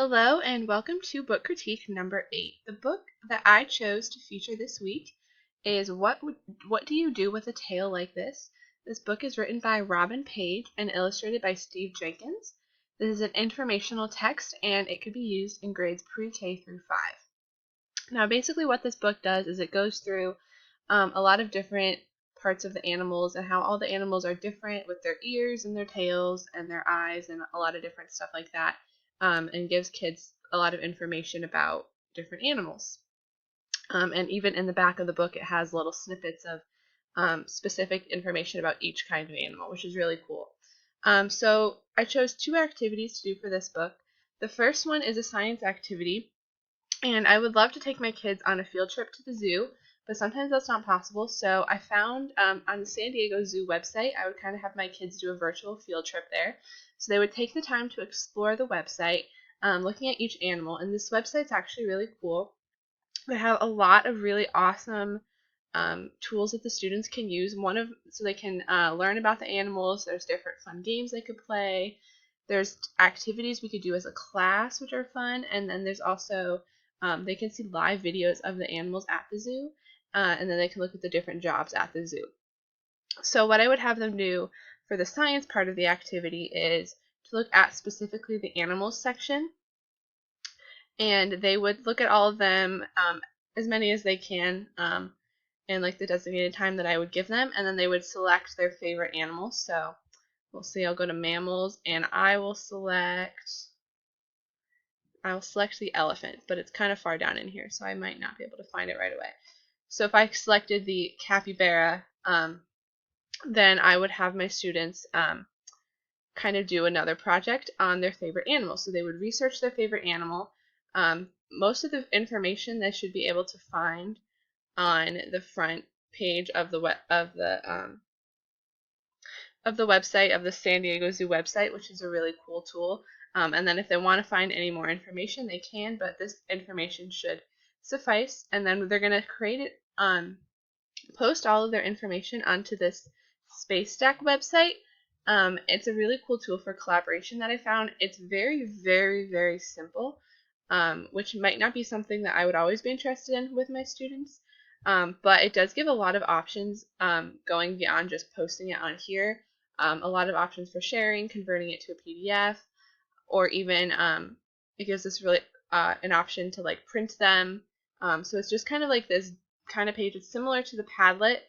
Hello and welcome to book critique number 8. The book that I chose to feature this week is What Do You Do with a Tale Like This? This book is written by Robin Page and illustrated by Steve Jenkins. This is an informational text and it could be used in grades pre-K through 5. Now basically what this book does is it goes through a lot of different parts of the animals and how all the animals are different with their ears and their tails and their eyes and a lot of different stuff like that, and gives kids a lot of information about different animals. And even in the back of the book, it has little snippets of specific information about each kind of animal, which is really cool. So I chose 2 activities to do for this book. The first one is a science activity, and I would love to take my kids on a field trip to the zoo, but sometimes that's not possible. So I found on the San Diego Zoo website, I would kind of have my kids do a virtual field trip there. So they would take the time to explore the website, looking at each animal. And this website's actually really cool. They have a lot of really awesome tools that the students can use. So they can learn about the animals. There's different fun games they could play. There's activities we could do as a class, which are fun. And then there's also they can see live videos of the animals at the zoo, and then they can look at the different jobs at the zoo. So what I would have them do for the science part of the activity is to look at specifically the animals section, and they would look at all of them, as many as they can, in like the designated time that I would give them, and then they would select their favorite animals. So we'll see, I'll go to mammals, and I will select the elephant, but it's kind of far down in here, so I might not be able to find it right away. So if I selected the capybara, then I would have my students kind of do another project on their favorite animal. So they would research their favorite animal. Most of the information they should be able to find on the front page of the website of the San Diego Zoo website, which is a really cool tool. And then if they want to find any more information, they can, but this information should suffice. And then they're going to create it, post all of their information onto this SpaceStack website. It's a really cool tool for collaboration that I found. It's very, very, very simple, which might not be something that I would always be interested in with my students. But it does give a lot of options, going beyond just posting it on here. A lot of options for sharing, converting it to a PDF, or even it gives us really an option to like print them. So it's just kind of like this kind of page. It's similar to the Padlet,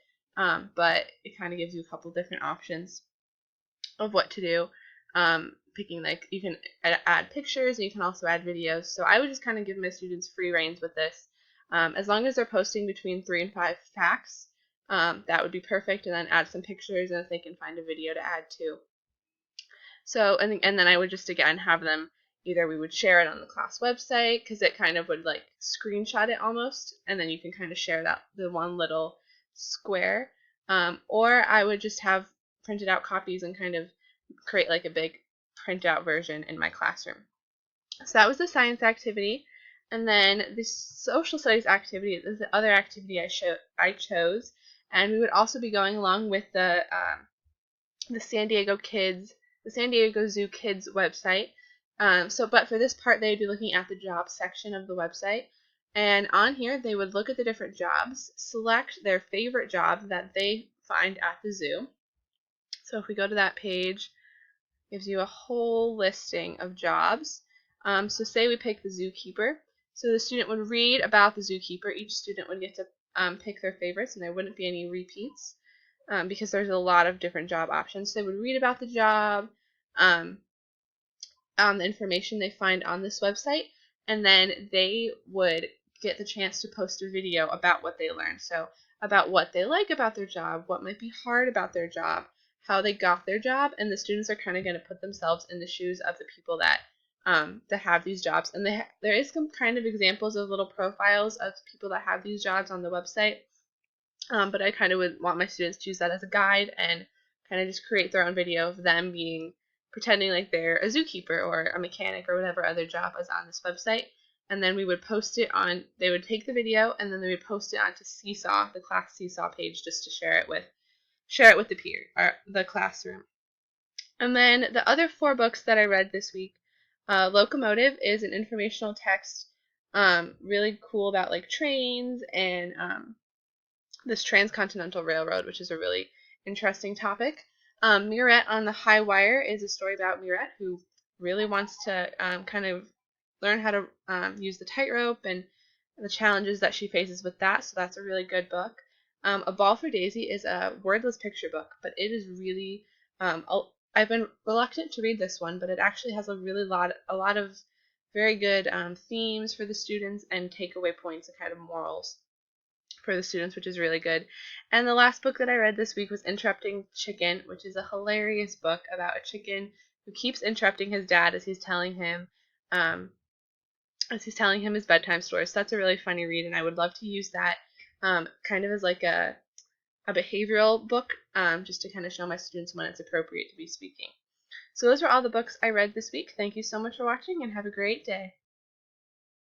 but it kind of gives you a couple different options of what to do. Picking, like, you can add pictures and you can also add videos. So I would just kind of give my students free reins with this. As long as they're posting between 3 and 5 facts, that would be perfect, and then add some pictures, and if they can find a video to add too. So, and then I would just, again, have them, either we would share it on the class website, because it kind of would like screenshot it almost, and then you can kind of share that, the one little square, or I would just have printed out copies and kind of create like a big printout version in my classroom. So that was the science activity. And then the social studies activity is the other activity I chose, and we would also be going along with the San Diego Zoo Kids website. But for this part, they'd be looking at the jobs section of the website, and on here they would look at the different jobs, select their favorite job that they find at the zoo. So if we go to that page, it gives you a whole listing of jobs. So say we pick the zookeeper. So the student would read about the zookeeper. Each student would get to pick their favorites, and there wouldn't be any repeats, because there's a lot of different job options. So they would read about the job, on the information they find on this website, and then they would get the chance to post a video about what they learned. So about what they like about their job, what might be hard about their job, how they got their job, and the students are kind of going to put themselves in the shoes of the people that have these jobs. And there is some kind of examples of little profiles of people that have these jobs on the website, but I kind of would want my students to use that as a guide and kind of just create their own video of them pretending like they're a zookeeper or a mechanic or whatever other job is on this website. And then we would post it on, they would take the video and then they would post it onto Seesaw, the class Seesaw page, just to share it with the classroom. And then the other 4 books that I read this week Locomotive is an informational text, really cool about like trains and this transcontinental railroad, which is a really interesting topic. Mirette on the High Wire is a story about Mirette who really wants to kind of learn how to use the tightrope and the challenges that she faces with that. So that's a really good book. A Ball for Daisy is a wordless picture book, but it is really I've been reluctant to read this one, but it actually has a lot of very good themes for the students and takeaway points and kind of morals for the students, which is really good. And the last book that I read this week was Interrupting Chicken, which is a hilarious book about a chicken who keeps interrupting his dad um, as he's telling him his bedtime stories. So that's a really funny read, and I would love to use that kind of as like a behavioral book, just to kind of show my students when it's appropriate to be speaking. So those are all the books I read this week. Thank you so much for watching, and have a great day.